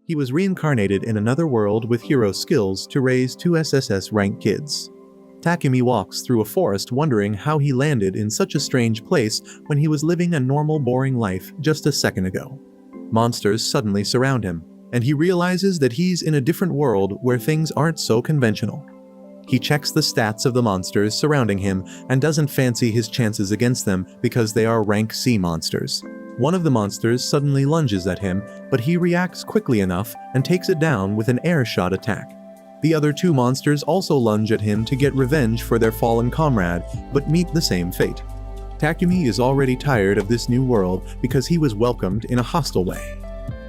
He was reincarnated in another world with hero skills to raise two SSS-rank kids. Takumi walks through a forest wondering how he landed in such a strange place when he was living a normal boring life just a second ago. Monsters suddenly surround him, and he realizes that he's in a different world where things aren't so conventional. He checks the stats of the monsters surrounding him and doesn't fancy his chances against them because they are rank C monsters. One of the monsters suddenly lunges at him, but he reacts quickly enough and takes it down with an air shot attack. The other two monsters also lunge at him to get revenge for their fallen comrade, but meet the same fate. Takumi is already tired of this new world because he was welcomed in a hostile way.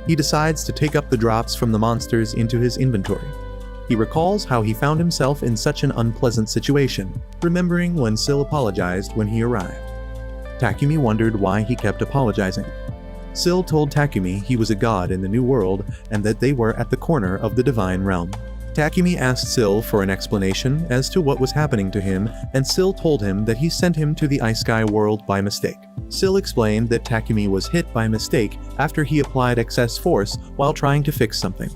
He decides to take up the drops from the monsters into his inventory. He recalls how he found himself in such an unpleasant situation, remembering when Sil apologized when he arrived. Takumi wondered why he kept apologizing. Sil told Takumi he was a god in the new world and that they were at the corner of the divine realm. Takumi asked Sil for an explanation as to what was happening to him, and Sil told him that he sent him to the Ice Sky world by mistake. Sil explained that Takumi was hit by mistake after he applied excess force while trying to fix something.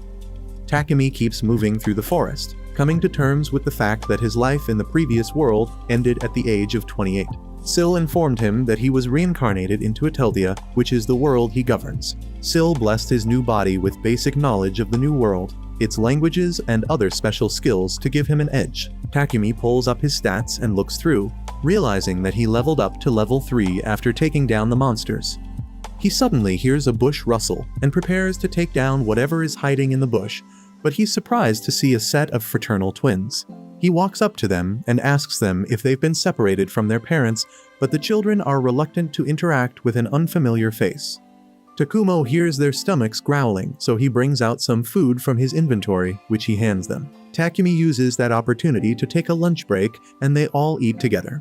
Takumi keeps moving through the forest, coming to terms with the fact that his life in the previous world ended at the age of 28. Sil informed him that he was reincarnated into Ateldia, which is the world he governs. Sil blessed his new body with basic knowledge of the new world, its languages and other special skills to give him an edge. Takumi pulls up his stats and looks through, realizing that he leveled up to level 3 after taking down the monsters. He suddenly hears a bush rustle and prepares to take down whatever is hiding in the bush, but he's surprised to see a set of fraternal twins. He walks up to them and asks them if they've been separated from their parents, but the children are reluctant to interact with an unfamiliar face. Takumo hears their stomachs growling, so he brings out some food from his inventory, which he hands them. Takumi uses that opportunity to take a lunch break, and they all eat together.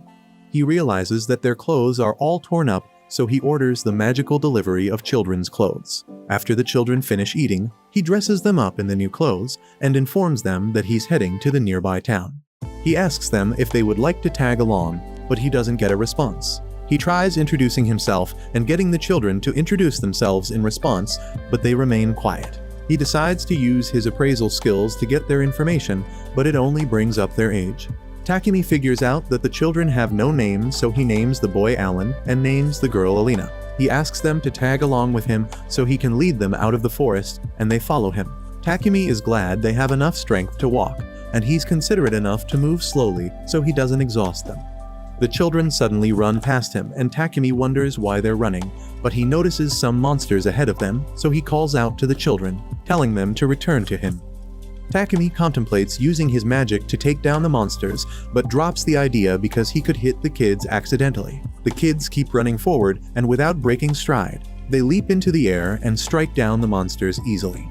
He realizes that their clothes are all torn up, so he orders the magical delivery of children's clothes. After the children finish eating, he dresses them up in the new clothes and informs them that he's heading to the nearby town. He asks them if they would like to tag along, but he doesn't get a response. He tries introducing himself and getting the children to introduce themselves in response, but they remain quiet. He decides to use his appraisal skills to get their information, but it only brings up their age. Takumi figures out that the children have no names, so he names the boy Alan and names the girl Alina. He asks them to tag along with him so he can lead them out of the forest, and they follow him. Takumi is glad they have enough strength to walk, and he's considerate enough to move slowly so he doesn't exhaust them. The children suddenly run past him, and Takumi wonders why they're running, but he notices some monsters ahead of them, so he calls out to the children, telling them to return to him. Takumi contemplates using his magic to take down the monsters, but drops the idea because he could hit the kids accidentally. The kids keep running forward, and without breaking stride, they leap into the air and strike down the monsters easily.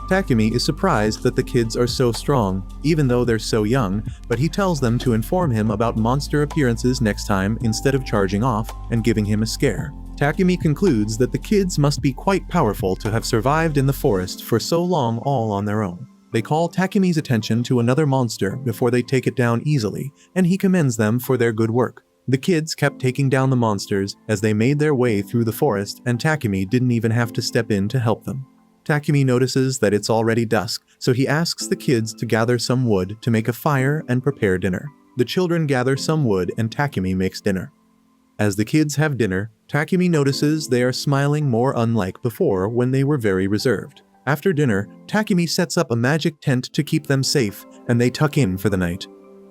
Takumi is surprised that the kids are so strong, even though they're so young, but he tells them to inform him about monster appearances next time instead of charging off and giving him a scare. Takumi concludes that the kids must be quite powerful to have survived in the forest for so long all on their own. They call Takumi's attention to another monster before they take it down easily, and he commends them for their good work. The kids kept taking down the monsters as they made their way through the forest, and Takumi didn't even have to step in to help them. Takumi notices that it's already dusk, so he asks the kids to gather some wood to make a fire and prepare dinner. The children gather some wood and Takumi makes dinner. As the kids have dinner, Takumi notices they are smiling more unlike before when they were very reserved. After dinner, Takumi sets up a magic tent to keep them safe, and they tuck in for the night.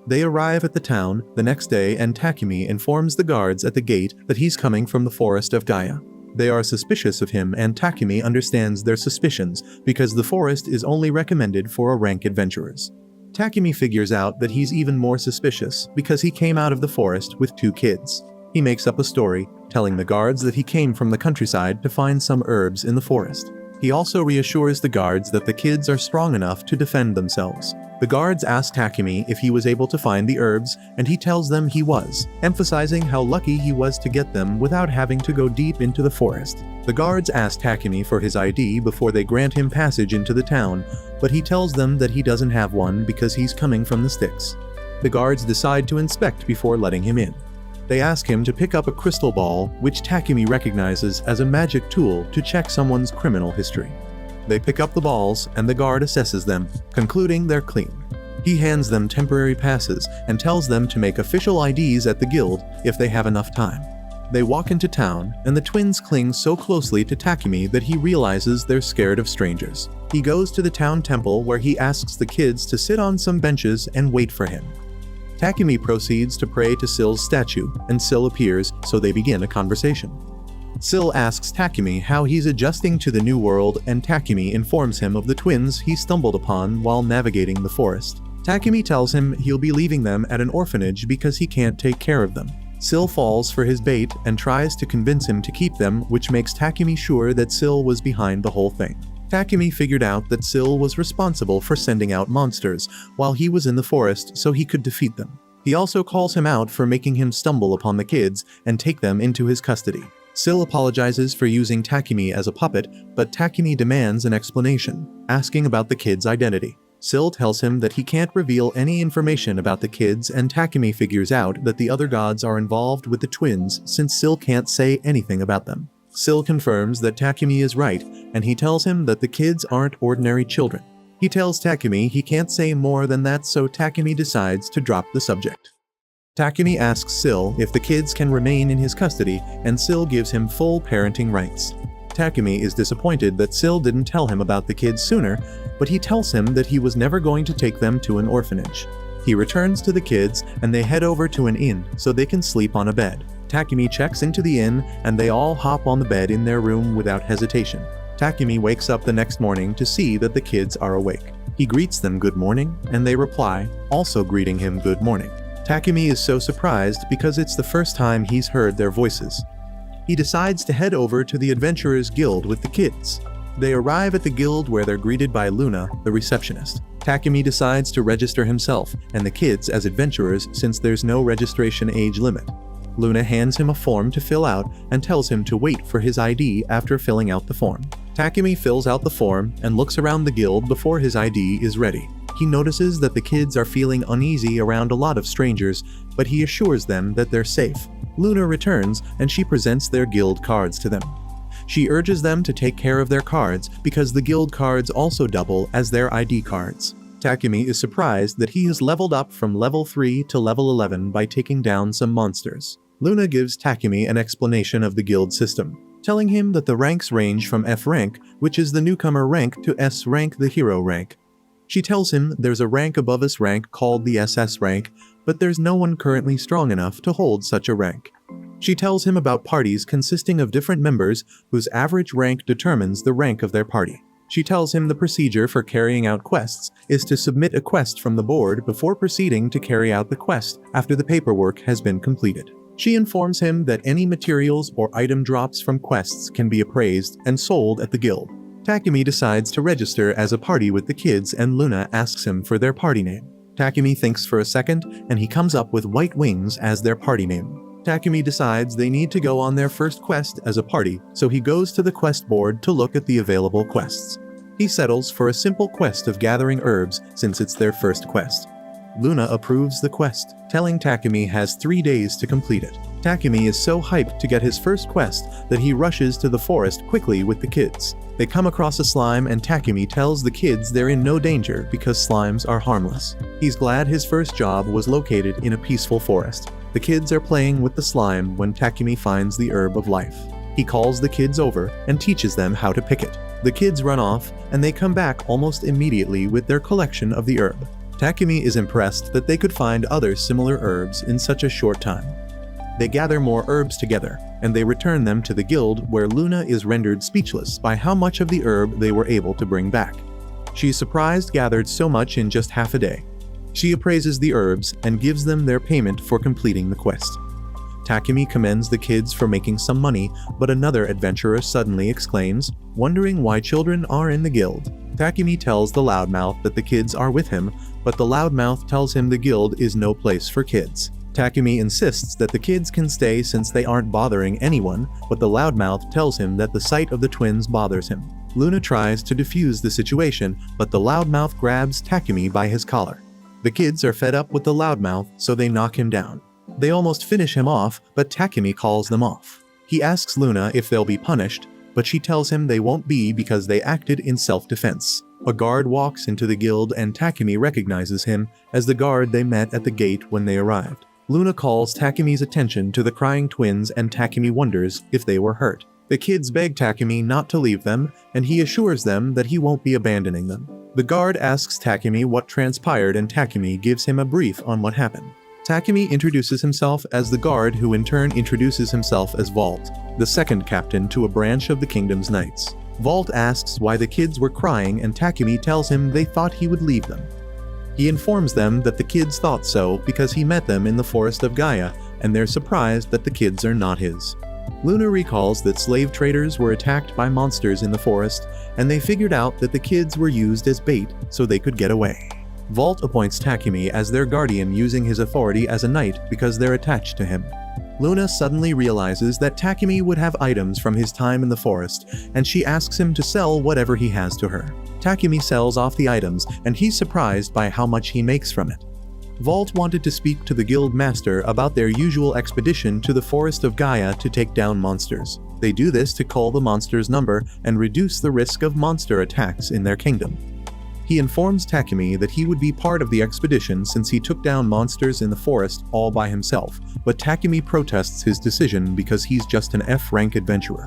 They arrive at the town the next day, and Takumi informs the guards at the gate that he's coming from the forest of Gaia. They are suspicious of him, and Takumi understands their suspicions because the forest is only recommended for rank adventurers. Takumi figures out that he's even more suspicious because he came out of the forest with 2 kids. He makes up a story, telling the guards that he came from the countryside to find some herbs in the forest. He also reassures the guards that the kids are strong enough to defend themselves. The guards ask Takumi if he was able to find the herbs, and he tells them he was, emphasizing how lucky he was to get them without having to go deep into the forest. The guards ask Takumi for his ID before they grant him passage into the town, but he tells them that he doesn't have one because he's coming from the sticks. The guards decide to inspect before letting him in. They ask him to pick up a crystal ball, which Takumi recognizes as a magic tool to check someone's criminal history. They pick up the balls and the guard assesses them, concluding they're clean. He hands them temporary passes and tells them to make official IDs at the guild if they have enough time. They walk into town, and the twins cling so closely to Takumi that he realizes they're scared of strangers. He goes to the town temple where he asks the kids to sit on some benches and wait for him. Takumi proceeds to pray to Sill's statue, and Sill appears, so they begin a conversation. Sill asks Takumi how he's adjusting to the new world, and Takumi informs him of the twins he stumbled upon while navigating the forest. Takumi tells him he'll be leaving them at an orphanage because he can't take care of them. Sill falls for his bait and tries to convince him to keep them, which makes Takumi sure that Sill was behind the whole thing. Takumi figured out that Sill was responsible for sending out monsters while he was in the forest so he could defeat them. He also calls him out for making him stumble upon the kids and take them into his custody. Sill apologizes for using Takumi as a puppet, but Takumi demands an explanation, asking about the kids' identity. Sill tells him that he can't reveal any information about the kids, and Takumi figures out that the other gods are involved with the twins since Sill can't say anything about them. Sill confirms that Takumi is right, and he tells him that the kids aren't ordinary children. He tells Takumi he can't say more than that, so Takumi decides to drop the subject. Takumi asks Sill if the kids can remain in his custody, and Sill gives him full parenting rights. Takumi is disappointed that Sill didn't tell him about the kids sooner, but he tells him that he was never going to take them to an orphanage. He returns to the kids, and they head over to an inn so they can sleep on a bed. Takumi checks into the inn, and they all hop on the bed in their room without hesitation. Takumi wakes up the next morning to see that the kids are awake. He greets them good morning, and they reply, also greeting him good morning. Takumi is so surprised because it's the first time he's heard their voices. He decides to head over to the Adventurers Guild with the kids. They arrive at the guild where they're greeted by Luna, the receptionist. Takumi decides to register himself and the kids as adventurers since there's no registration age limit. Luna hands him a form to fill out and tells him to wait for his ID after filling out the form. Takumi fills out the form and looks around the guild before his ID is ready. He notices that the kids are feeling uneasy around a lot of strangers, but he assures them that they're safe. Luna returns and she presents their guild cards to them. She urges them to take care of their cards because the guild cards also double as their ID cards. Takumi is surprised that he has leveled up from level 3 to level 11 by taking down some monsters. Luna gives Takumi an explanation of the guild system, telling him that the ranks range from F rank, which is the newcomer rank, to S rank, the hero rank. She tells him there's a rank above S rank called the SS rank, but there's no one currently strong enough to hold such a rank. She tells him about parties consisting of different members whose average rank determines the rank of their party. She tells him the procedure for carrying out quests is to submit a quest from the board before proceeding to carry out the quest after the paperwork has been completed. She informs him that any materials or item drops from quests can be appraised and sold at the guild. Takumi decides to register as a party with the kids, and Luna asks him for their party name. Takumi thinks for a second, and he comes up with White Wings as their party name. Takumi decides they need to go on their first quest as a party, so he goes to the quest board to look at the available quests. He settles for a simple quest of gathering herbs since it's their first quest. Luna approves the quest, telling Takumi has 3 days to complete it. Takumi is so hyped to get his first quest that he rushes to the forest quickly with the kids. They come across a slime, and Takumi tells the kids they're in no danger because slimes are harmless. He's glad his first job was located in a peaceful forest. The kids are playing with the slime when Takumi finds the herb of life. He calls the kids over and teaches them how to pick it. The kids run off, and they come back almost immediately with their collection of the herb. Takumi is impressed that they could find other similar herbs in such a short time. They gather more herbs together, and they return them to the guild, where Luna is rendered speechless by how much of the herb they were able to bring back. She's surprised gathered so much in just half a day. She appraises the herbs and gives them their payment for completing the quest. Takumi commends the kids for making some money, but another adventurer suddenly exclaims, wondering why children are in the guild. Takumi tells the loudmouth that the kids are with him, but the loudmouth tells him the guild is no place for kids. Takumi insists that the kids can stay since they aren't bothering anyone, but the loudmouth tells him that the sight of the twins bothers him. Luna tries to defuse the situation, but the loudmouth grabs Takumi by his collar. The kids are fed up with the loudmouth, so they knock him down. They almost finish him off, but Takumi calls them off. He asks Luna if they'll be punished, but she tells him they won't be because they acted in self-defense. A guard walks into the guild and Takumi recognizes him as the guard they met at the gate when they arrived. Luna calls Takumi's attention to the crying twins and Takumi wonders if they were hurt. The kids beg Takumi not to leave them, and he assures them that he won't be abandoning them. The guard asks Takumi what transpired and Takumi gives him a brief on what happened. Takumi introduces himself as the guard, who in turn introduces himself as Vault, the second captain to a branch of the kingdom's knights. Vault asks why the kids were crying and Takumi tells him they thought he would leave them. He informs them that the kids thought so because he met them in the forest of Gaia, and they're surprised that the kids are not his. Luna recalls that slave traders were attacked by monsters in the forest, and they figured out that the kids were used as bait so they could get away. Vault appoints Takumi as their guardian using his authority as a knight because they're attached to him. Luna suddenly realizes that Takumi would have items from his time in the forest, and she asks him to sell whatever he has to her. Takumi sells off the items, and he's surprised by how much he makes from it. Vault wanted to speak to the guild master about their usual expedition to the forest of Gaia to take down monsters. They do this to call the monster's number and reduce the risk of monster attacks in their kingdom. He informs Takumi that he would be part of the expedition since he took down monsters in the forest all by himself, but Takumi protests his decision because he's just an F-rank adventurer.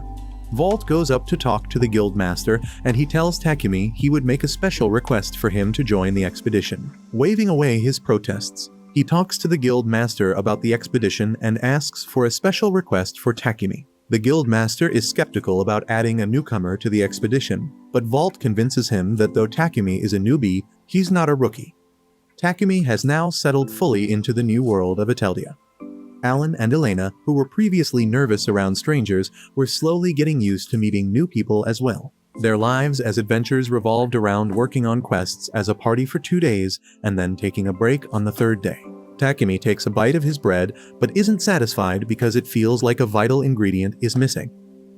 Vault goes up to talk to the guild master, and he tells Takumi he would make a special request for him to join the expedition. Waving away his protests, he talks to the guild master about the expedition and asks for a special request for Takumi. The guild master is skeptical about adding a newcomer to the expedition, but Vault convinces him that though Takumi is a newbie, he's not a rookie. Takumi has now settled fully into the new world of Ateldia. Alan and Elena, who were previously nervous around strangers, were slowly getting used to meeting new people as well. Their lives as adventurers revolved around working on quests as a party for 2 days and then taking a break on the 3rd day. Takumi takes a bite of his bread, but isn't satisfied because it feels like a vital ingredient is missing.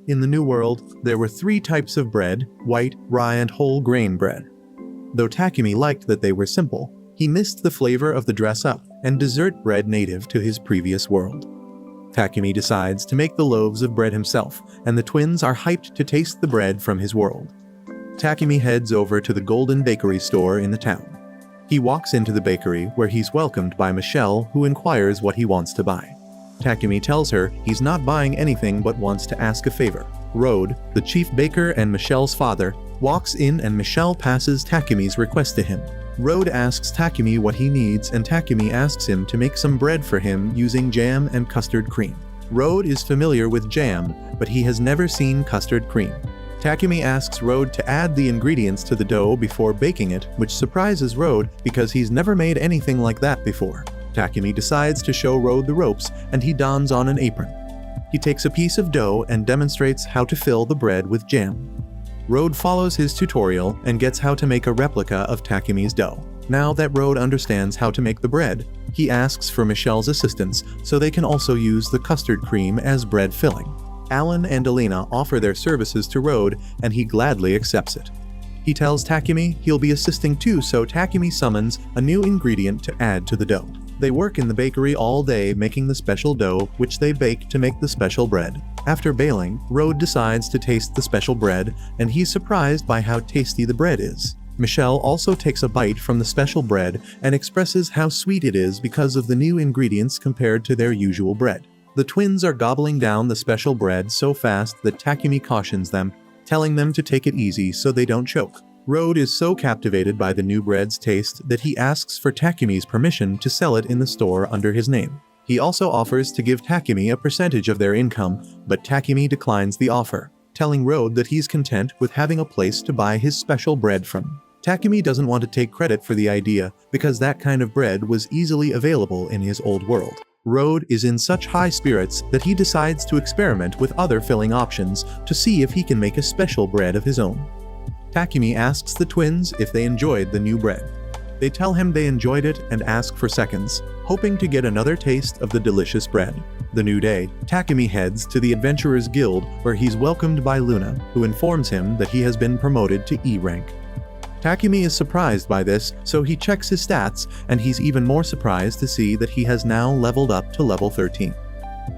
In the new world, there were 3 types of bread: white, rye, and whole grain bread. Though Takumi liked that they were simple, he missed the flavor of the dress-up and dessert bread native to his previous world. Takumi decides to make the loaves of bread himself, and the twins are hyped to taste the bread from his world. Takumi heads over to the Golden Bakery store in the town. He walks into the bakery where he's welcomed by Michelle, who inquires what he wants to buy. Takumi tells her he's not buying anything but wants to ask a favor. Rode, the chief baker and Michelle's father, walks in and Michelle passes Takumi's request to him. Rode asks Takumi what he needs and Takumi asks him to make some bread for him using jam and custard cream. Rode is familiar with jam, but he has never seen custard cream. Takumi asks Rode to add the ingredients to the dough before baking it, which surprises Rode because he's never made anything like that before. Takumi decides to show Rode the ropes and he dons on an apron. He takes a piece of dough and demonstrates how to fill the bread with jam. Rode follows his tutorial and gets how to make a replica of Takumi's dough. Now that Rode understands how to make the bread, he asks for Michelle's assistance so they can also use the custard cream as bread filling. Alan and Elena offer their services to Rode and he gladly accepts it. He tells Takumi he'll be assisting too, so Takumi summons a new ingredient to add to the dough. They work in the bakery all day making the special dough, which they bake to make the special bread. After bailing, Rode decides to taste the special bread, and he's surprised by how tasty the bread is. Michelle also takes a bite from the special bread and expresses how sweet it is because of the new ingredients compared to their usual bread. The twins are gobbling down the special bread so fast that Takumi cautions them, telling them to take it easy so they don't choke. Rode is so captivated by the new bread's taste that he asks for Takumi's permission to sell it in the store under his name. He also offers to give Takumi a percentage of their income, but Takumi declines the offer, telling Rode that he's content with having a place to buy his special bread from. Takumi doesn't want to take credit for the idea because that kind of bread was easily available in his old world. Rode is in such high spirits that he decides to experiment with other filling options to see if he can make a special bread of his own. Takumi asks the twins if they enjoyed the new bread. They tell him they enjoyed it and ask for seconds, hoping to get another taste of the delicious bread. The new day, Takumi heads to the Adventurers Guild where he's welcomed by Luna, who informs him that he has been promoted to E rank. Takumi is surprised by this, so he checks his stats, and he's even more surprised to see that he has now leveled up to level 13.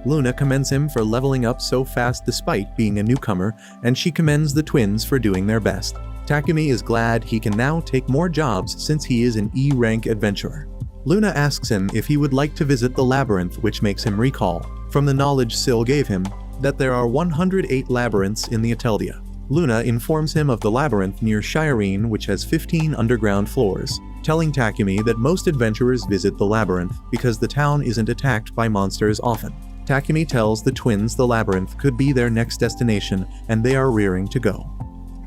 Luna commends him for leveling up so fast despite being a newcomer, and she commends the twins for doing their best. Takumi is glad he can now take more jobs since he is an E-rank adventurer. Luna asks him if he would like to visit the labyrinth, which makes him recall, from the knowledge Syl gave him, that there are 108 labyrinths in the Ateldia. Luna informs him of the labyrinth near Shireen, which has 15 underground floors, telling Takumi that most adventurers visit the labyrinth because the town isn't attacked by monsters often. Takumi tells the twins the labyrinth could be their next destination and they are rearing to go.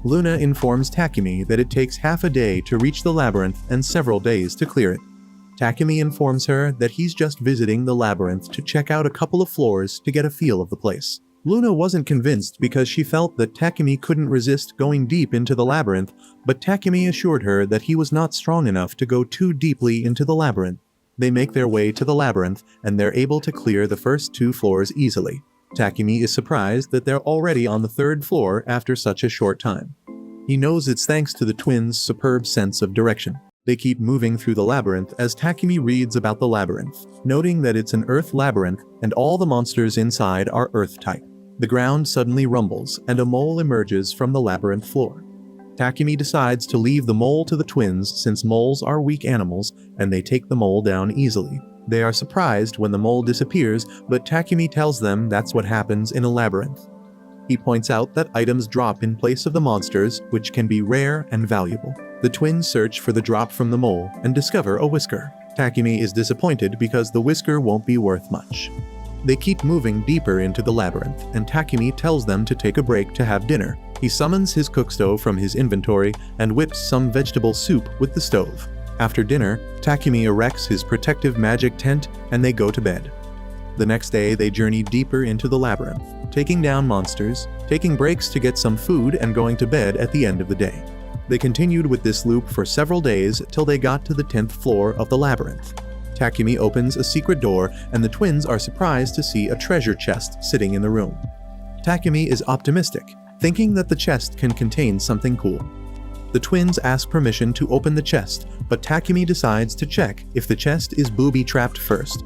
Luna informs Takumi that it takes half a day to reach the labyrinth and several days to clear it. Takumi informs her that he's just visiting the labyrinth to check out a couple of floors to get a feel of the place. Luna wasn't convinced because she felt that Takumi couldn't resist going deep into the labyrinth, but Takumi assured her that he was not strong enough to go too deeply into the labyrinth. They make their way to the labyrinth and they're able to clear the first 2 floors easily. Takumi is surprised that they're already on the 3rd floor after such a short time. He knows it's thanks to the twins' superb sense of direction. They keep moving through the labyrinth as Takumi reads about the labyrinth, noting that it's an earth labyrinth and all the monsters inside are earth type. The ground suddenly rumbles and a mole emerges from the labyrinth floor. Takumi decides to leave the mole to the twins since moles are weak animals and they take the mole down easily. They are surprised when the mole disappears, but Takumi tells them that's what happens in a labyrinth. He points out that items drop in place of the monsters, which can be rare and valuable. The twins search for the drop from the mole and discover a whisker. Takumi is disappointed because the whisker won't be worth much. They keep moving deeper into the labyrinth, and Takumi tells them to take a break to have dinner. He summons his cook stove from his inventory and whips some vegetable soup with the stove. After dinner, Takumi erects his protective magic tent and they go to bed. The next day, they journey deeper into the labyrinth, taking down monsters, taking breaks to get some food and going to bed at the end of the day. They continued with this loop for several days till they got to the 10th floor of the labyrinth. Takumi opens a secret door and the twins are surprised to see a treasure chest sitting in the room. Takumi is optimistic, thinking that the chest can contain something cool. The twins ask permission to open the chest, but Takumi decides to check if the chest is booby-trapped first.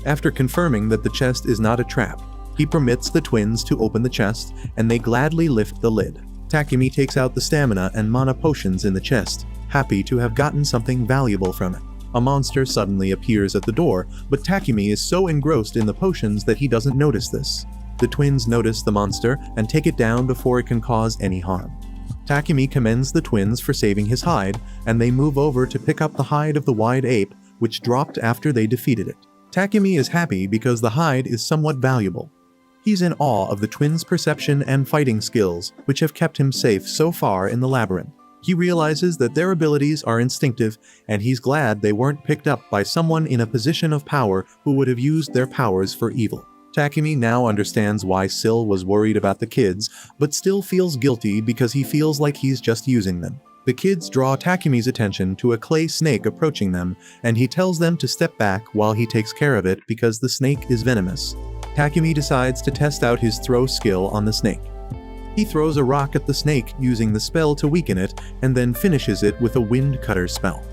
After confirming that the chest is not a trap, he permits the twins to open the chest and they gladly lift the lid. Takumi takes out the stamina and mana potions in the chest, happy to have gotten something valuable from it. A monster suddenly appears at the door, but Takumi is so engrossed in the potions that he doesn't notice this. The twins notice the monster and take it down before it can cause any harm. Takumi commends the twins for saving his hide, and they move over to pick up the hide of the wide ape, which dropped after they defeated it. Takumi is happy because the hide is somewhat valuable. He's in awe of the twins' perception and fighting skills, which have kept him safe so far in the labyrinth. He realizes that their abilities are instinctive, and he's glad they weren't picked up by someone in a position of power who would have used their powers for evil. Takumi now understands why Syl was worried about the kids, but still feels guilty because he feels like he's just using them. The kids draw Takumi's attention to a clay snake approaching them, and he tells them to step back while he takes care of it because the snake is venomous. Takumi decides to test out his throw skill on the snake. He throws a rock at the snake using the spell to weaken it, and then finishes it with a wind cutter spell.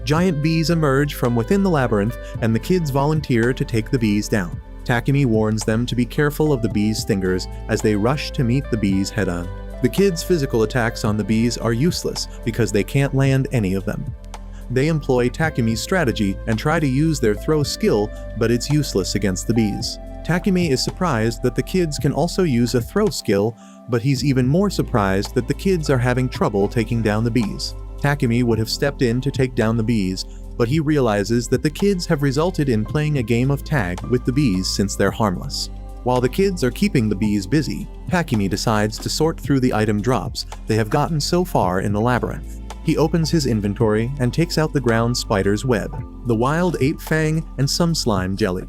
Giant bees emerge from within the labyrinth, and the kids volunteer to take the bees down. Takumi warns them to be careful of the bees' stingers as they rush to meet the bees head-on. The kids' physical attacks on the bees are useless because they can't land any of them. They employ Takumi's strategy and try to use their throw skill, but it's useless against the bees. Takumi is surprised that the kids can also use a throw skill, but he's even more surprised that the kids are having trouble taking down the bees. Takumi would have stepped in to take down the bees, but he realizes that the kids have resulted in playing a game of tag with the bees since they're harmless. While the kids are keeping the bees busy, Takumi decides to sort through the item drops they have gotten so far in the labyrinth. He opens his inventory and takes out the ground spider's web, the wild ape fang, and some slime jelly.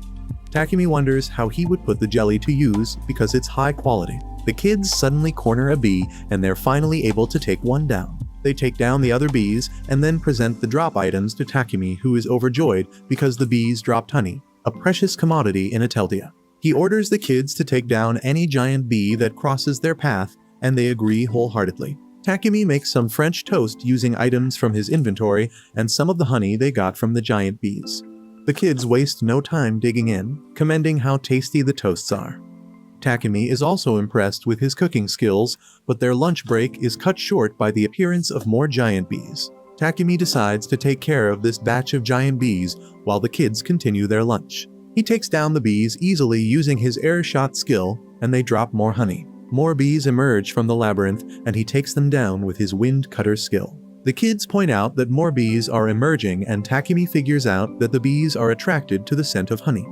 Takumi wonders how he would put the jelly to use because it's high quality. The kids suddenly corner a bee and they're finally able to take one down. They take down the other bees and then present the drop items to Takumi, who is overjoyed because the bees dropped honey, a precious commodity in Ateldia. He orders the kids to take down any giant bee that crosses their path, and they agree wholeheartedly. Takumi makes some French toast using items from his inventory and some of the honey they got from the giant bees. The kids waste no time digging in, commending how tasty the toasts are. Takumi is also impressed with his cooking skills, but their lunch break is cut short by the appearance of more giant bees. Takumi decides to take care of this batch of giant bees while the kids continue their lunch. He takes down the bees easily using his air shot skill, and they drop more honey. More bees emerge from the labyrinth, and he takes them down with his wind cutter skill. The kids point out that more bees are emerging, and Takumi figures out that the bees are attracted to the scent of honey.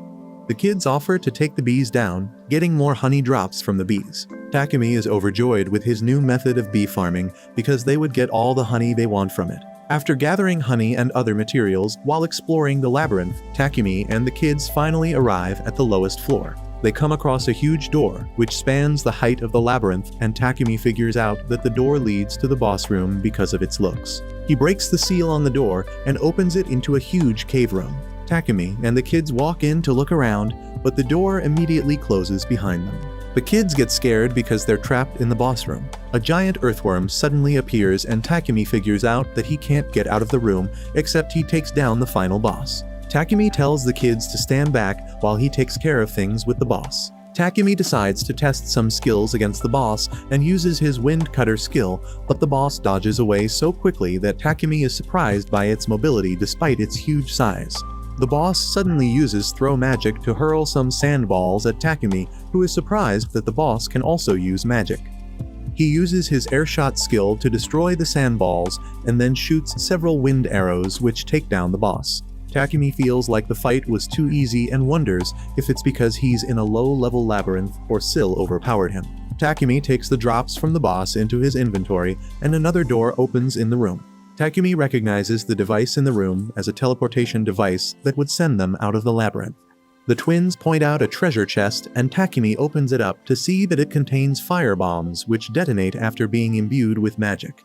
The kids offer to take the bees down, getting more honey drops from the bees. Takumi is overjoyed with his new method of bee farming because they would get all the honey they want from it. After gathering honey and other materials while exploring the labyrinth, Takumi and the kids finally arrive at the lowest floor. They come across a huge door, which spans the height of the labyrinth, and Takumi figures out that the door leads to the boss room because of its looks. He breaks the seal on the door and opens it into a huge cave room. Takumi and the kids walk in to look around, but the door immediately closes behind them. The kids get scared because they're trapped in the boss room. A giant earthworm suddenly appears, and Takumi figures out that he can't get out of the room, except he takes down the final boss. Takumi tells the kids to stand back while he takes care of things with the boss. Takumi decides to test some skills against the boss and uses his wind cutter skill, but the boss dodges away so quickly that Takumi is surprised by its mobility despite its huge size. The boss suddenly uses throw magic to hurl some sandballs at Takumi, who is surprised that the boss can also use magic. He uses his airshot skill to destroy the sandballs and then shoots several wind arrows which take down the boss. Takumi feels like the fight was too easy and wonders if it's because he's in a low-level labyrinth or Syl overpowered him. Takumi takes the drops from the boss into his inventory, and another door opens in the room. Takumi recognizes the device in the room as a teleportation device that would send them out of the labyrinth. The twins point out a treasure chest, and Takumi opens it up to see that it contains fire bombs which detonate after being imbued with magic.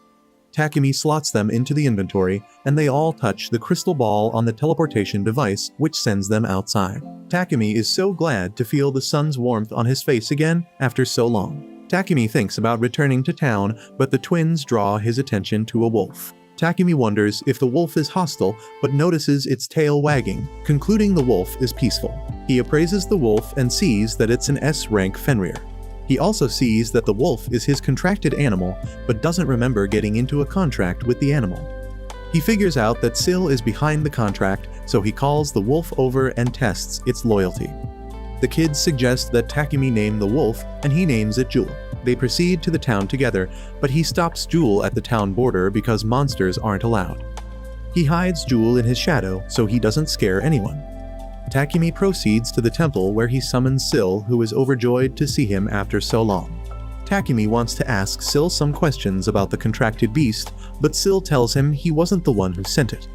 Takumi slots them into the inventory, and they all touch the crystal ball on the teleportation device, which sends them outside. Takumi is so glad to feel the sun's warmth on his face again after so long. Takumi thinks about returning to town, but the twins draw his attention to a wolf. Takumi wonders if the wolf is hostile, but notices its tail wagging, concluding the wolf is peaceful. He appraises the wolf and sees that it's an S-rank Fenrir. He also sees that the wolf is his contracted animal, but doesn't remember getting into a contract with the animal. He figures out that Syl is behind the contract, so he calls the wolf over and tests its loyalty. The kids suggest that Takumi name the wolf, and he names it Jewel. They proceed to the town together, but he stops Jewel at the town border because monsters aren't allowed. He hides Jewel in his shadow so he doesn't scare anyone. Takumi proceeds to the temple where he summons Syl, who is overjoyed to see him after so long. Takumi wants to ask Syl some questions about the contracted beast, but Syl tells him he wasn't the one who sent it.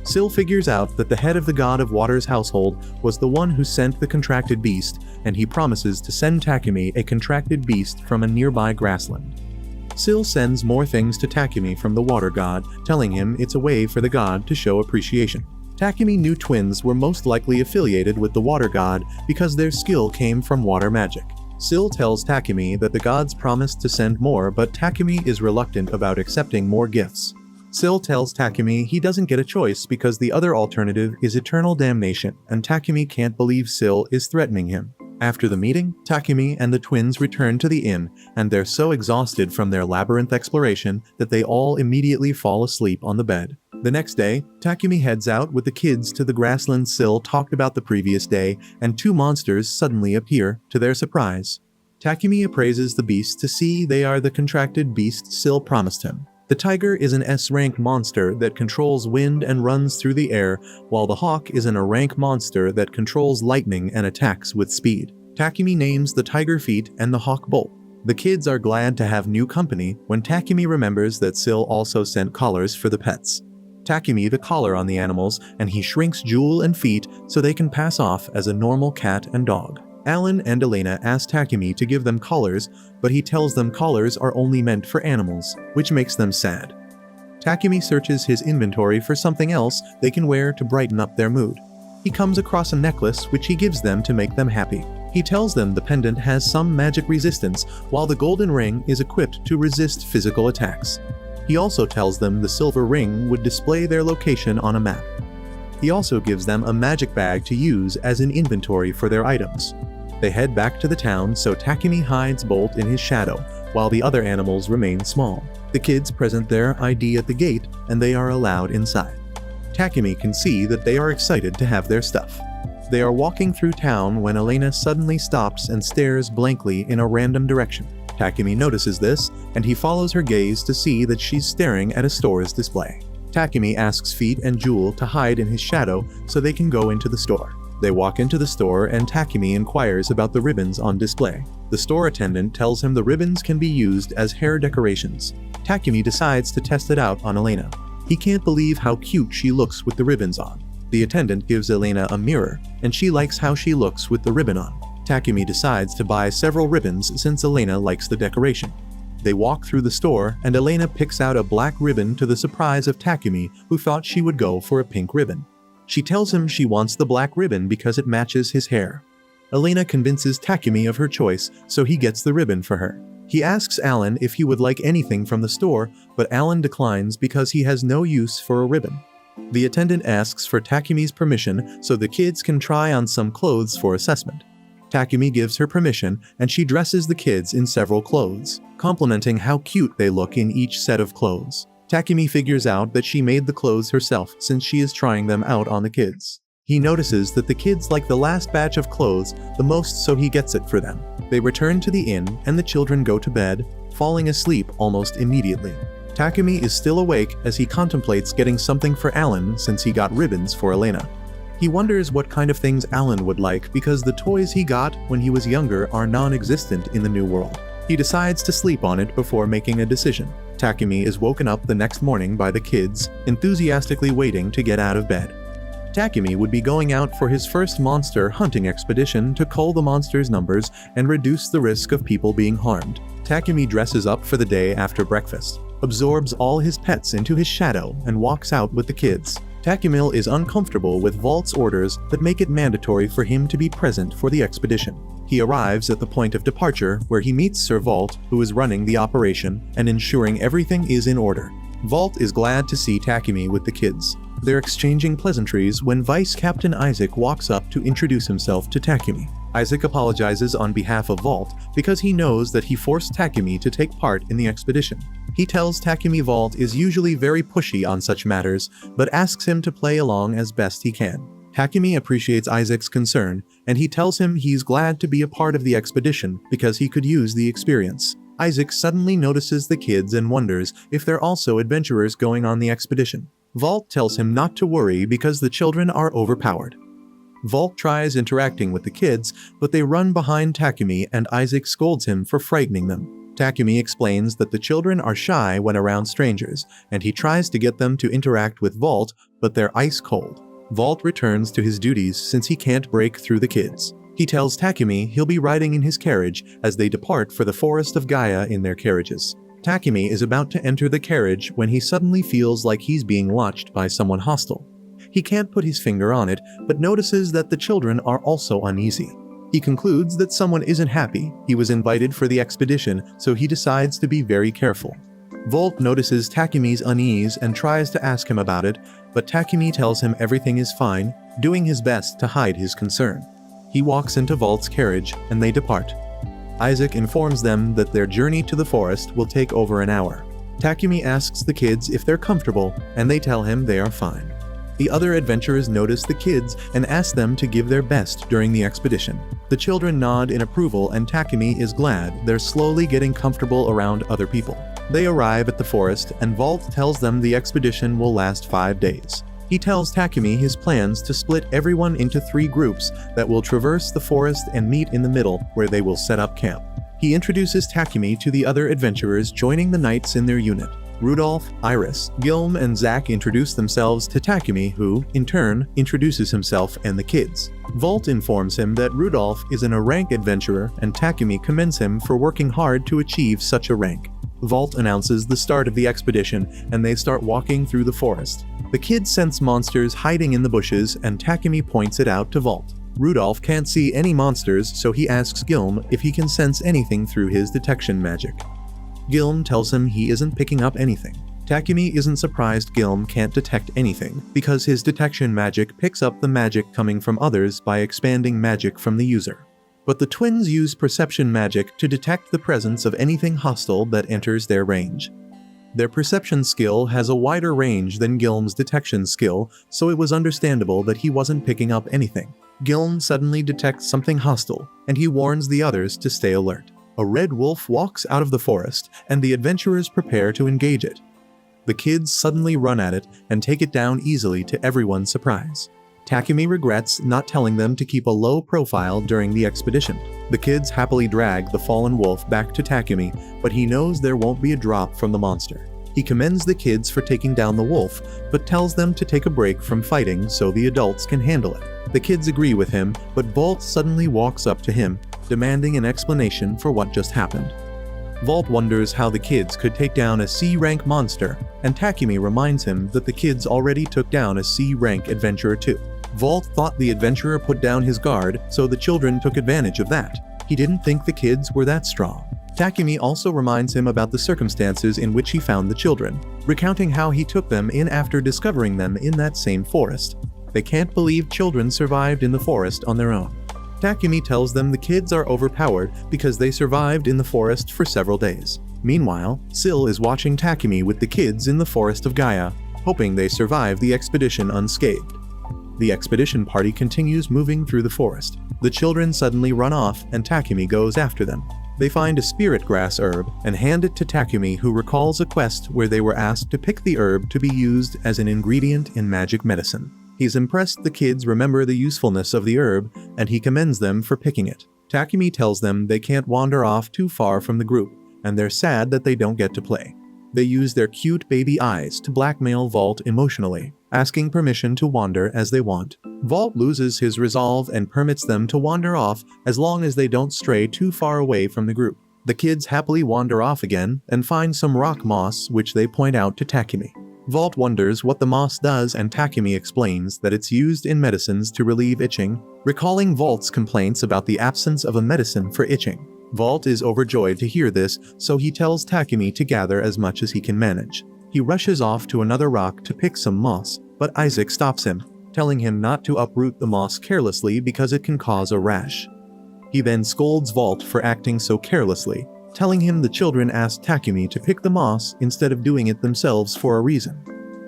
Syl figures out that the head of the god of water's household was the one who sent the contracted beast, and he promises to send Takumi a contracted beast from a nearby grassland. Syl sends more things to Takumi from the water god, telling him it's a way for the god to show appreciation. Takumi knew twins were most likely affiliated with the water god because their skill came from water magic. Syl tells Takumi that the gods promised to send more, but Takumi is reluctant about accepting more gifts. Syl tells Takumi he doesn't get a choice because the other alternative is eternal damnation, and Takumi can't believe Syl is threatening him. After the meeting, Takumi and the twins return to the inn, and they're so exhausted from their labyrinth exploration that they all immediately fall asleep on the bed. The next day, Takumi heads out with the kids to the grassland Syl talked about the previous day, and two monsters suddenly appear, to their surprise. Takumi appraises the beasts to see they are the contracted beasts Syl promised him. The tiger is an S-rank monster that controls wind and runs through the air, while the hawk is an A-rank monster that controls lightning and attacks with speed. Takumi names the tiger Feet and the hawk Bolt. The kids are glad to have new company when Takumi remembers that Syl also sent collars for the pets. Takumi the collar on the animals, and he shrinks Jewel and Feet so they can pass off as a normal cat and dog. Alan and Elena ask Takumi to give them collars, but he tells them collars are only meant for animals, which makes them sad. Takumi searches his inventory for something else they can wear to brighten up their mood. He comes across a necklace which he gives them to make them happy. He tells them the pendant has some magic resistance, while the golden ring is equipped to resist physical attacks. He also tells them the silver ring would display their location on a map. He also gives them a magic bag to use as an inventory for their items. They head back to the town, so Takumi hides Bolt in his shadow, while the other animals remain small. The kids present their ID at the gate, and they are allowed inside. Takumi can see that they are excited to have their stuff. They are walking through town when Elena suddenly stops and stares blankly in a random direction. Takumi notices this, and he follows her gaze to see that she's staring at a store's display. Takumi asks Feet and Jewel to hide in his shadow so they can go into the store. They walk into the store and Takumi inquires about the ribbons on display. The store attendant tells him the ribbons can be used as hair decorations. Takumi decides to test it out on Elena. He can't believe how cute she looks with the ribbons on. The attendant gives Elena a mirror, and she likes how she looks with the ribbon on. Takumi decides to buy several ribbons since Elena likes the decoration. They walk through the store, and Elena picks out a black ribbon to the surprise of Takumi, who thought she would go for a pink ribbon. She tells him she wants the black ribbon because it matches his hair. Elena convinces Takumi of her choice, so he gets the ribbon for her. He asks Alan if he would like anything from the store, but Alan declines because he has no use for a ribbon. The attendant asks for Takumi's permission so the kids can try on some clothes for assessment. Takumi gives her permission, and she dresses the kids in several clothes, complimenting how cute they look in each set of clothes. Takumi figures out that she made the clothes herself since she is trying them out on the kids. He notices that the kids like the last batch of clothes the most, so he gets it for them. They return to the inn, and the children go to bed, falling asleep almost immediately. Takumi is still awake as he contemplates getting something for Alan since he got ribbons for Elena. He wonders what kind of things Alan would like because the toys he got when he was younger are non-existent in the new world. He decides to sleep on it before making a decision. Takumi is woken up the next morning by the kids, enthusiastically waiting to get out of bed. Takumi would be going out for his first monster hunting expedition to cull the monsters' numbers and reduce the risk of people being harmed. Takumi dresses up for the day after breakfast, absorbs all his pets into his shadow, and walks out with the kids. Takumi is uncomfortable with Vault's orders that make it mandatory for him to be present for the expedition. He arrives at the point of departure where he meets Sir Vault, who is running the operation and ensuring everything is in order. Vault is glad to see Takumi with the kids. They're exchanging pleasantries when Vice Captain Isaac walks up to introduce himself to Takumi. Isaac apologizes on behalf of Vault because he knows that he forced Takumi to take part in the expedition. He tells Takumi Vault is usually very pushy on such matters, but asks him to play along as best he can. Takumi appreciates Isaac's concern, and he tells him he's glad to be a part of the expedition because he could use the experience. Isaac suddenly notices the kids and wonders if they're also adventurers going on the expedition. Vault tells him not to worry because the children are overpowered. Vault tries interacting with the kids, but they run behind Takumi and Isaac scolds him for frightening them. Takumi explains that the children are shy when around strangers, and he tries to get them to interact with Vault, but they're ice cold. Vault returns to his duties since he can't break through the kids. He tells Takumi he'll be riding in his carriage as they depart for the forest of Gaia in their carriages. Takumi is about to enter the carriage when he suddenly feels like he's being watched by someone hostile. He can't put his finger on it, but notices that the children are also uneasy. He concludes that someone isn't happy. He was invited for the expedition, so he decides to be very careful. Vault notices Takumi's unease and tries to ask him about it, but Takumi tells him everything is fine, doing his best to hide his concern. He walks into Vault's carriage, and they depart. Isaac informs them that their journey to the forest will take over an hour. Takumi asks the kids if they're comfortable, and they tell him they are fine. The other adventurers notice the kids and ask them to give their best during the expedition. The children nod in approval, and Takumi is glad they're slowly getting comfortable around other people. They arrive at the forest, and Vault tells them the expedition will last 5 days. He tells Takumi his plans to split everyone into 3 groups that will traverse the forest and meet in the middle where they will set up camp. He introduces Takumi to the other adventurers joining the knights in their unit. Rudolph, Iris, Gilm, and Zack introduce themselves to Takumi, who, in turn, introduces himself and the kids. Vault informs him that Rudolph is a rank adventurer, and Takumi commends him for working hard to achieve such a rank. Vault announces the start of the expedition, and they start walking through the forest. The kids sense monsters hiding in the bushes, and Takumi points it out to Vault. Rudolph can't see any monsters, so he asks Gilm if he can sense anything through his detection magic. Gilm tells him he isn't picking up anything. Takumi isn't surprised Gilm can't detect anything, because his detection magic picks up the magic coming from others by expanding magic from the user. But the twins use perception magic to detect the presence of anything hostile that enters their range. Their perception skill has a wider range than Gilm's detection skill, so it was understandable that he wasn't picking up anything. Gilm suddenly detects something hostile, and he warns the others to stay alert. A red wolf walks out of the forest, and the adventurers prepare to engage it. The kids suddenly run at it and take it down easily to everyone's surprise. Takumi regrets not telling them to keep a low profile during the expedition. The kids happily drag the fallen wolf back to Takumi, but he knows there won't be a drop from the monster. He commends the kids for taking down the wolf, but tells them to take a break from fighting so the adults can handle it. The kids agree with him, but Vault suddenly walks up to him, demanding an explanation for what just happened. Vault wonders how the kids could take down a C-rank monster, and Takumi reminds him that the kids already took down a C-rank adventurer too. Vault thought the adventurer put down his guard, so the children took advantage of that. He didn't think the kids were that strong. Takumi also reminds him about the circumstances in which he found the children, recounting how he took them in after discovering them in that same forest. They can't believe children survived in the forest on their own. Takumi tells them the kids are overpowered because they survived in the forest for several days. Meanwhile, Syl is watching Takumi with the kids in the forest of Gaia, hoping they survive the expedition unscathed. The expedition party continues moving through the forest. The children suddenly run off and Takumi goes after them. They find a spirit grass herb and hand it to Takumi, who recalls a quest where they were asked to pick the herb to be used as an ingredient in magic medicine. He's impressed the kids remember the usefulness of the herb, and he commends them for picking it. Takumi tells them they can't wander off too far from the group, and they're sad that they don't get to play. They use their cute baby eyes to blackmail Vault emotionally, asking permission to wander as they want. Vault loses his resolve and permits them to wander off as long as they don't stray too far away from the group. The kids happily wander off again and find some rock moss, which they point out to Takumi. Vault wonders what the moss does, and Takumi explains that it's used in medicines to relieve itching, recalling Vault's complaints about the absence of a medicine for itching. Vault is overjoyed to hear this, so he tells Takumi to gather as much as he can manage. He rushes off to another rock to pick some moss, but Isaac stops him, telling him not to uproot the moss carelessly because it can cause a rash. He then scolds Vault for acting so carelessly, telling him the children asked Takumi to pick the moss instead of doing it themselves for a reason.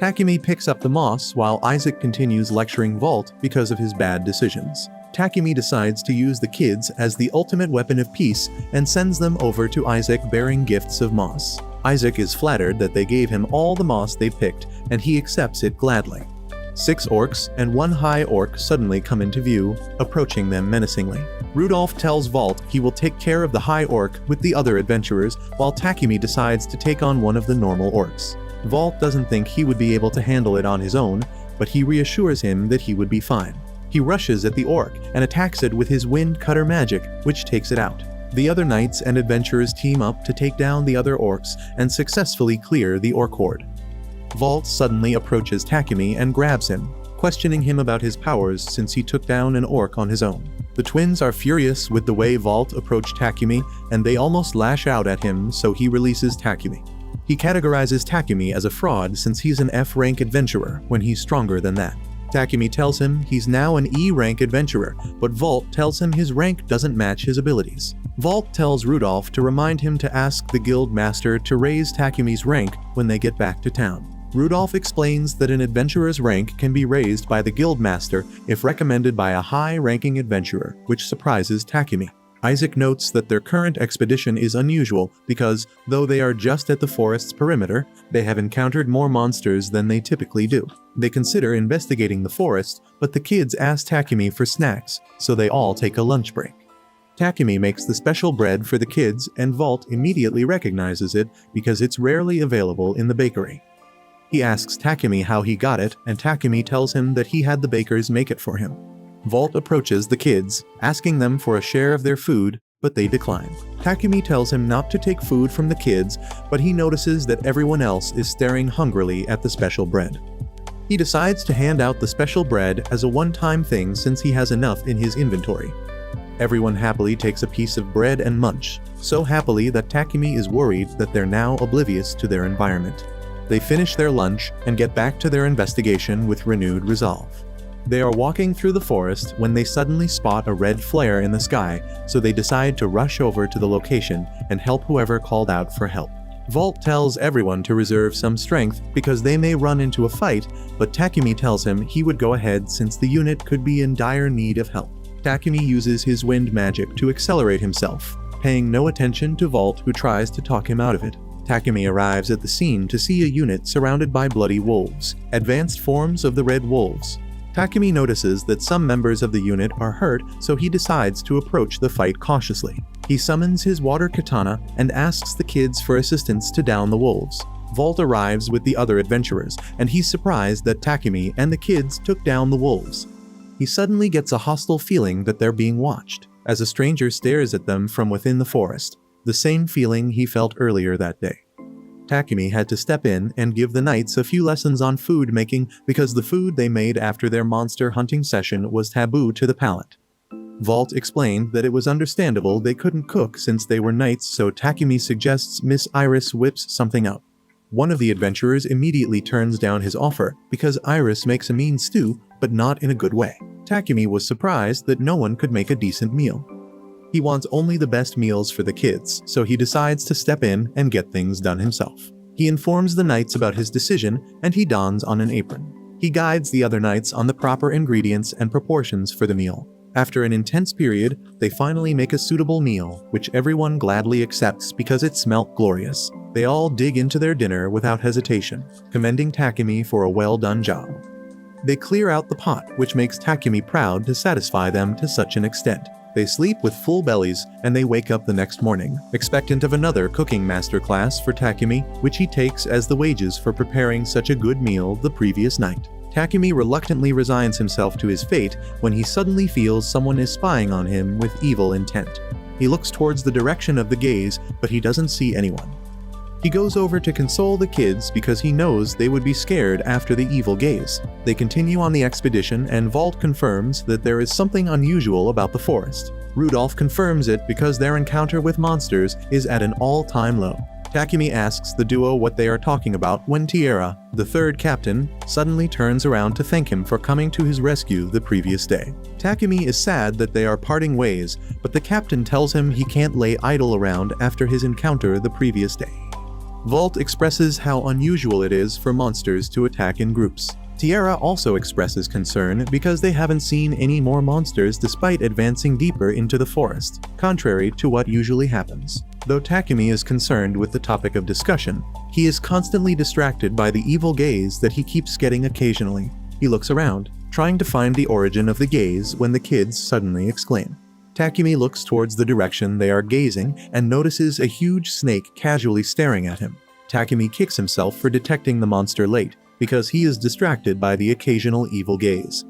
Takumi picks up the moss while Isaac continues lecturing Vault because of his bad decisions. Takumi decides to use the kids as the ultimate weapon of peace and sends them over to Isaac bearing gifts of moss. Isaac is flattered that they gave him all the moss they picked, and he accepts it gladly. 6 orcs and 1 high orc suddenly come into view, approaching them menacingly. Rudolph tells Vault he will take care of the high orc with the other adventurers, while Takumi decides to take on one of the normal orcs. Vault doesn't think he would be able to handle it on his own, but he reassures him that he would be fine. He rushes at the orc and attacks it with his wind cutter magic, which takes it out. The other knights and adventurers team up to take down the other orcs and successfully clear the orc horde. Vault suddenly approaches Takumi and grabs him, questioning him about his powers since he took down an orc on his own. The twins are furious with the way Vault approached Takumi, and they almost lash out at him, so he releases Takumi. He categorizes Takumi as a fraud since he's an F-rank adventurer when he's stronger than that. Takumi tells him he's now an E-rank adventurer, but Vault tells him his rank doesn't match his abilities. Vault tells Rudolph to remind him to ask the guild master to raise Takumi's rank when they get back to town. Rudolph explains that an adventurer's rank can be raised by the guild master if recommended by a high-ranking adventurer, which surprises Takumi. Isaac notes that their current expedition is unusual because, though they are just at the forest's perimeter, they have encountered more monsters than they typically do. They consider investigating the forest, but the kids ask Takumi for snacks, so they all take a lunch break. Takumi makes the special bread for the kids, and Vault immediately recognizes it because it's rarely available in the bakery. He asks Takumi how he got it, and Takumi tells him that he had the bakers make it for him. Vault approaches the kids, asking them for a share of their food, but they decline. Takumi tells him not to take food from the kids, but he notices that everyone else is staring hungrily at the special bread. He decides to hand out the special bread as a one-time thing since he has enough in his inventory. Everyone happily takes a piece of bread and munch, so happily that Takumi is worried that they're now oblivious to their environment. They finish their lunch and get back to their investigation with renewed resolve. They are walking through the forest when they suddenly spot a red flare in the sky, so they decide to rush over to the location and help whoever called out for help. Vault tells everyone to reserve some strength because they may run into a fight, but Takumi tells him he would go ahead since the unit could be in dire need of help. Takumi uses his wind magic to accelerate himself, paying no attention to Vault, who tries to talk him out of it. Takumi arrives at the scene to see a unit surrounded by bloody wolves, advanced forms of the Red Wolves. Takumi notices that some members of the unit are hurt, so he decides to approach the fight cautiously. He summons his water katana and asks the kids for assistance to down the wolves. Vault arrives with the other adventurers, and he's surprised that Takumi and the kids took down the wolves. He suddenly gets a hostile feeling that they're being watched, as a stranger stares at them from within the forest, the same feeling he felt earlier that day. Takumi had to step in and give the knights a few lessons on food making because the food they made after their monster hunting session was taboo to the palate. Vault explained that it was understandable they couldn't cook since they were knights, so Takumi suggests Miss Iris whips something up. One of the adventurers immediately turns down his offer because Iris makes a mean stew, but not in a good way. Takumi was surprised that no one could make a decent meal. He wants only the best meals for the kids, so he decides to step in and get things done himself. He informs the knights about his decision, and he dons on an apron. He guides the other knights on the proper ingredients and proportions for the meal. After an intense period, they finally make a suitable meal, which everyone gladly accepts because it smelt glorious. They all dig into their dinner without hesitation, commending Takumi for a well-done job. They clear out the pot, which makes Takumi proud to satisfy them to such an extent. They sleep with full bellies, and they wake up the next morning, expectant of another cooking masterclass for Takumi, which he takes as the wages for preparing such a good meal the previous night. Takumi reluctantly resigns himself to his fate when he suddenly feels someone is spying on him with evil intent. He looks towards the direction of the gaze, but he doesn't see anyone. He goes over to console the kids because he knows they would be scared after the evil gaze. They continue on the expedition, and Vault confirms that there is something unusual about the forest. Rudolph confirms it because their encounter with monsters is at an all-time low. Takumi asks the duo what they are talking about when Tierra, the third captain, suddenly turns around to thank him for coming to his rescue the previous day. Takumi is sad that they are parting ways, but the captain tells him he can't lay idle around after his encounter the previous day. Vault expresses how unusual it is for monsters to attack in groups. Tierra also expresses concern because they haven't seen any more monsters despite advancing deeper into the forest, contrary to what usually happens. Though Takumi is concerned with the topic of discussion, he is constantly distracted by the evil gaze that he keeps getting occasionally. He looks around, trying to find the origin of the gaze when the kids suddenly exclaim. Takumi looks towards the direction they are gazing and notices a huge snake casually staring at him. Takumi kicks himself for detecting the monster late, because he is distracted by the occasional evil gaze.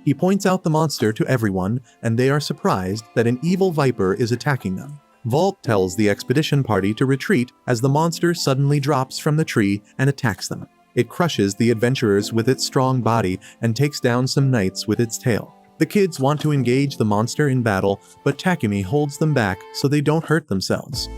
He points out the monster to everyone, and they are surprised that an evil viper is attacking them. Vault tells the expedition party to retreat as the monster suddenly drops from the tree and attacks them. It crushes the adventurers with its strong body and takes down some knights with its tail. The kids want to engage the monster in battle, but Takumi holds them back so they don't hurt themselves.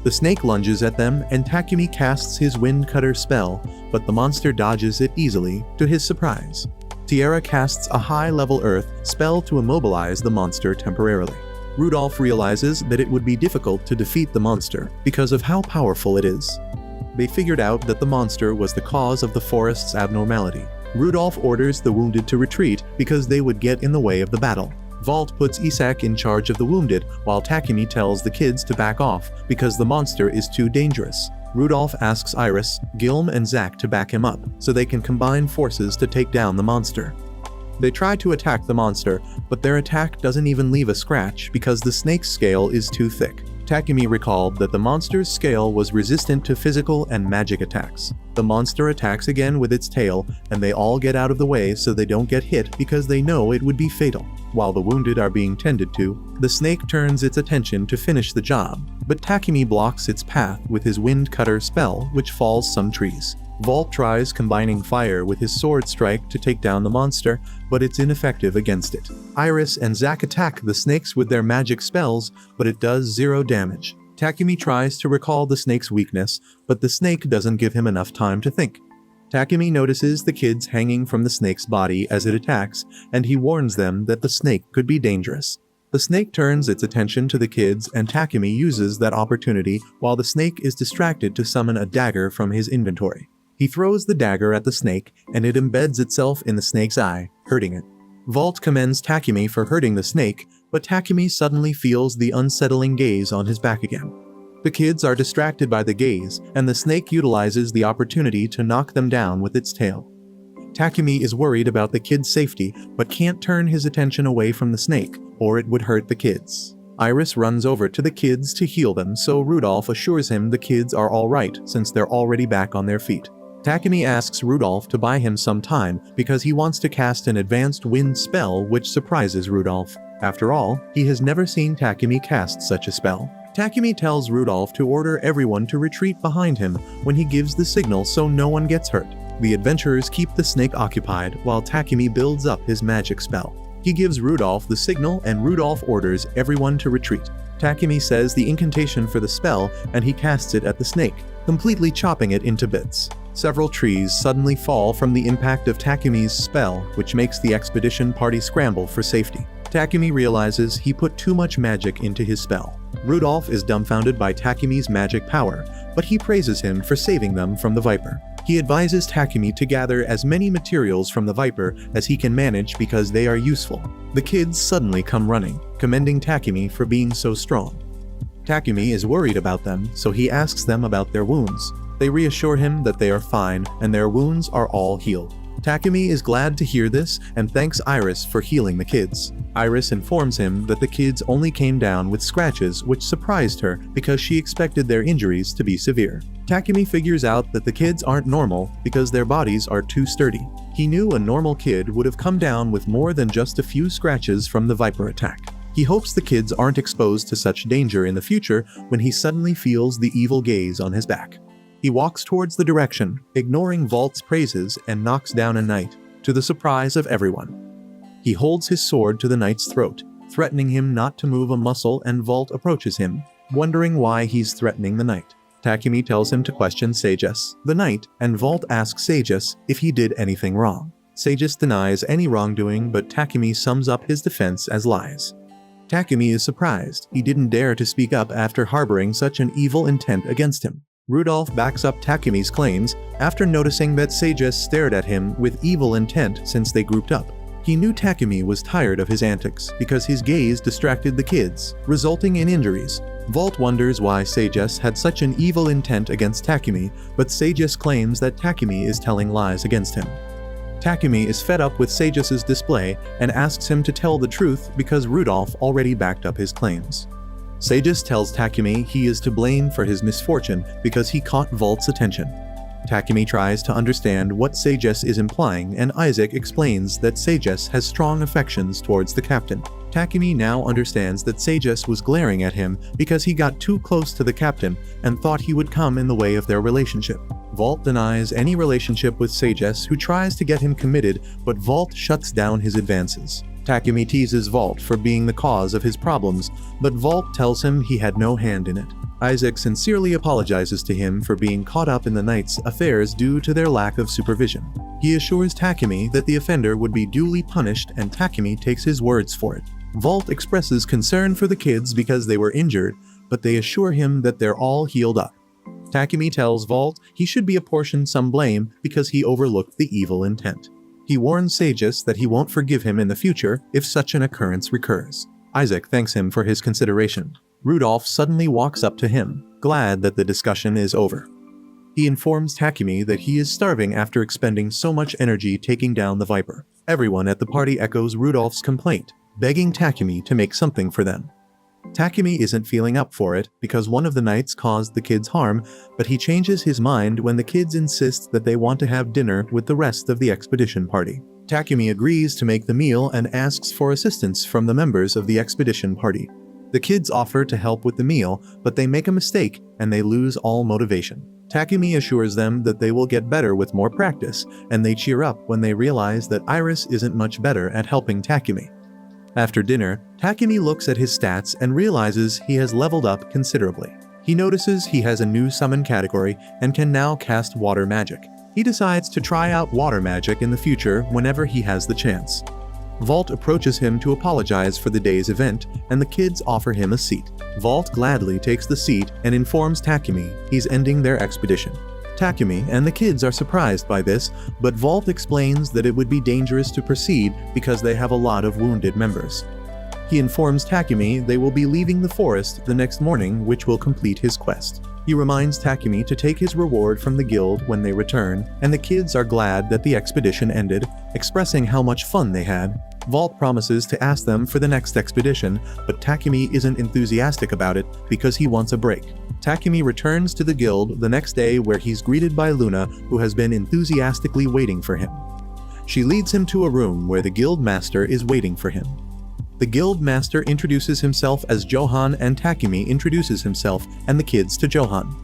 The snake lunges at them, and Takumi casts his wind cutter spell, but the monster dodges it easily, to his surprise. Tierra casts a high-level earth spell to immobilize the monster temporarily. Rudolph realizes that it would be difficult to defeat the monster because of how powerful it is. They figured out that the monster was the cause of the forest's abnormality. Rudolph orders the wounded to retreat because they would get in the way of the battle. Vault puts Isak in charge of the wounded, while Takumi tells the kids to back off because the monster is too dangerous. Rudolph asks Iris, Gilm, and Zack to back him up so they can combine forces to take down the monster. They try to attack the monster, but their attack doesn't even leave a scratch because the snake's scale is too thick. Takumi recalled that the monster's scale was resistant to physical and magic attacks. The monster attacks again with its tail, and they all get out of the way so they don't get hit because they know it would be fatal. While the wounded are being tended to, the snake turns its attention to finish the job, but Takumi blocks its path with his wind cutter spell, which falls some trees. Vault tries combining fire with his sword strike to take down the monster, but it's ineffective against it. Iris and Zack attack the snakes with their magic spells, but it does 0 damage. Takumi tries to recall the snake's weakness, but the snake doesn't give him enough time to think. Takumi notices the kids hanging from the snake's body as it attacks, and he warns them that the snake could be dangerous. The snake turns its attention to the kids, and Takumi uses that opportunity while the snake is distracted to summon a dagger from his inventory. He throws the dagger at the snake, and it embeds itself in the snake's eye, hurting it. Vault commends Takumi for hurting the snake, but Takumi suddenly feels the unsettling gaze on his back again. The kids are distracted by the gaze, and the snake utilizes the opportunity to knock them down with its tail. Takumi is worried about the kids' safety, but can't turn his attention away from the snake, or it would hurt the kids. Iris runs over to the kids to heal them, so Rudolph assures him the kids are alright since they're already back on their feet. Takumi asks Rudolph to buy him some time because he wants to cast an advanced wind spell, which surprises Rudolph. After all, he has never seen Takumi cast such a spell. Takumi tells Rudolph to order everyone to retreat behind him when he gives the signal so no one gets hurt. The adventurers keep the snake occupied while Takumi builds up his magic spell. He gives Rudolph the signal and Rudolph orders everyone to retreat. Takumi says the incantation for the spell and he casts it at the snake, completely chopping it into bits. Several trees suddenly fall from the impact of Takumi's spell, which makes the expedition party scramble for safety. Takumi realizes he put too much magic into his spell. Rudolph is dumbfounded by Takumi's magic power, but he praises him for saving them from the Viper. He advises Takumi to gather as many materials from the Viper as he can manage because they are useful. The kids suddenly come running, commending Takumi for being so strong. Takumi is worried about them, so he asks them about their wounds. They reassure him that they are fine and their wounds are all healed. Takumi is glad to hear this and thanks Iris for healing the kids. Iris informs him that the kids only came down with scratches, which surprised her because she expected their injuries to be severe. Takumi figures out that the kids aren't normal because their bodies are too sturdy. He knew a normal kid would have come down with more than just a few scratches from the Viper attack. He hopes the kids aren't exposed to such danger in the future when he suddenly feels the evil gaze on his back. He walks towards the direction, ignoring Vault's praises, and knocks down a knight, to the surprise of everyone. He holds his sword to the knight's throat, threatening him not to move a muscle, and Vault approaches him, wondering why he's threatening the knight. Takumi tells him to question Sages, the knight, and Vault asks Sages if he did anything wrong. Sages denies any wrongdoing, but Takumi sums up his defense as lies. Takumi is surprised. He didn't dare to speak up after harboring such an evil intent against him. Rudolph backs up Takumi's claims after noticing that Sages stared at him with evil intent since they grouped up. He knew Takumi was tired of his antics because his gaze distracted the kids, resulting in injuries. Vault wonders why Sages had such an evil intent against Takumi, but Sages claims that Takumi is telling lies against him. Takumi is fed up with Sages' display and asks him to tell the truth because Rudolph already backed up his claims. Sages tells Takumi he is to blame for his misfortune because he caught Vault's attention. Takumi tries to understand what Sages is implying, and Isaac explains that Sages has strong affections towards the captain. Takumi now understands that Sages was glaring at him because he got too close to the captain and thought he would come in the way of their relationship. Vault denies any relationship with Sages, who tries to get him committed, but Vault shuts down his advances. Takumi teases Vault for being the cause of his problems, but Vault tells him he had no hand in it. Isaac sincerely apologizes to him for being caught up in the knight's affairs due to their lack of supervision. He assures Takumi that the offender would be duly punished, and Takumi takes his words for it. Vault expresses concern for the kids because they were injured, but they assure him that they're all healed up. Takumi tells Vault he should be apportioned some blame because he overlooked the evil intent. He warns Sages that he won't forgive him in the future if such an occurrence recurs. Isaac thanks him for his consideration. Rudolph suddenly walks up to him, glad that the discussion is over. He informs Takumi that he is starving after expending so much energy taking down the Viper. Everyone at the party echoes Rudolph's complaint, begging Takumi to make something for them. Takumi isn't feeling up for it because one of the knights caused the kids harm, but he changes his mind when the kids insist that they want to have dinner with the rest of the expedition party. Takumi agrees to make the meal and asks for assistance from the members of the expedition party. The kids offer to help with the meal, but they make a mistake and they lose all motivation. Takumi assures them that they will get better with more practice, and they cheer up when they realize that Iris isn't much better at helping Takumi. After dinner, Takumi looks at his stats and realizes he has leveled up considerably. He notices he has a new summon category and can now cast water magic. He decides to try out water magic in the future whenever he has the chance. Vault approaches him to apologize for the day's event, and the kids offer him a seat. Vault gladly takes the seat and informs Takumi he's ending their expedition. Takumi and the kids are surprised by this, but Vault explains that it would be dangerous to proceed because they have a lot of wounded members. He informs Takumi they will be leaving the forest the next morning, which will complete his quest. He reminds Takumi to take his reward from the guild when they return, and the kids are glad that the expedition ended, expressing how much fun they had. Vault promises to ask them for the next expedition, but Takumi isn't enthusiastic about it because he wants a break. Takumi returns to the guild the next day where he's greeted by Luna, who has been enthusiastically waiting for him. She leads him to a room where the guild master is waiting for him. The guild master introduces himself as Johan, and Takumi introduces himself and the kids to Johan.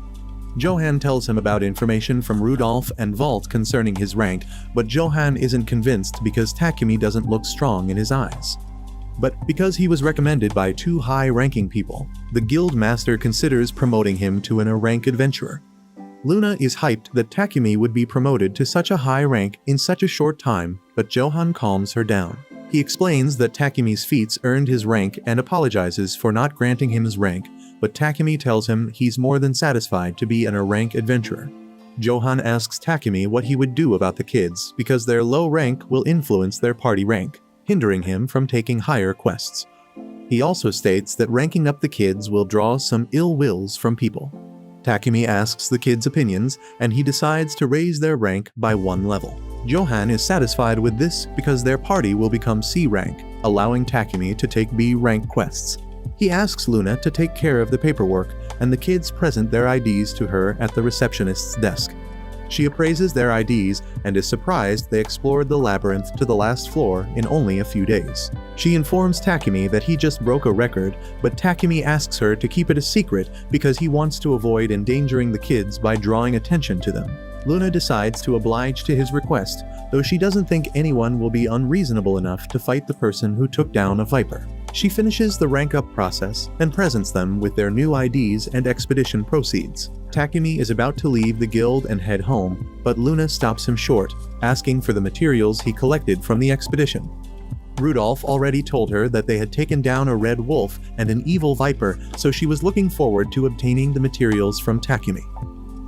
Johan tells him about information from Rudolph and Vault concerning his rank, but Johan isn't convinced because Takumi doesn't look strong in his eyes. But because he was recommended by two high-ranking people, the guild master considers promoting him to a rank adventurer. Luna is hyped that Takumi would be promoted to such a high rank in such a short time, but Johan calms her down. He explains that Takumi's feats earned his rank and apologizes for not granting him his rank, but Takumi tells him he's more than satisfied to be a rank adventurer. Johan asks Takumi what he would do about the kids because their low rank will influence their party rank, hindering him from taking higher quests. He also states that ranking up the kids will draw some ill wills from people. Takumi asks the kids' opinions, and he decides to raise their rank by 1 level. Johan is satisfied with this because their party will become C rank, allowing Takumi to take B rank quests. He asks Luna to take care of the paperwork, and the kids present their IDs to her at the receptionist's desk. She appraises their IDs and is surprised they explored the labyrinth to the last floor in only a few days. She informs Takumi that he just broke a record, but Takumi asks her to keep it a secret because he wants to avoid endangering the kids by drawing attention to them. Luna decides to oblige to his request, though she doesn't think anyone will be unreasonable enough to fight the person who took down a viper. She finishes the rank-up process and presents them with their new IDs and expedition proceeds. Takumi is about to leave the guild and head home, but Luna stops him short, asking for the materials he collected from the expedition. Rudolph already told her that they had taken down a red wolf and an evil viper, so she was looking forward to obtaining the materials from Takumi.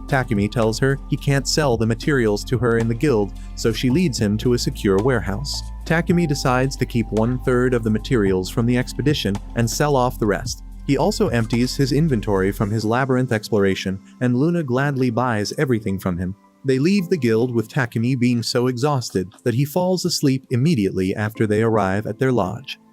Takumi tells her he can't sell the materials to her in the guild, so she leads him to a secure warehouse. Takumi decides to keep 1/3 of the materials from the expedition and sell off the rest. He also empties his inventory from his labyrinth exploration, and Luna gladly buys everything from him. They leave the guild with Takumi being so exhausted that he falls asleep immediately after they arrive at their lodge.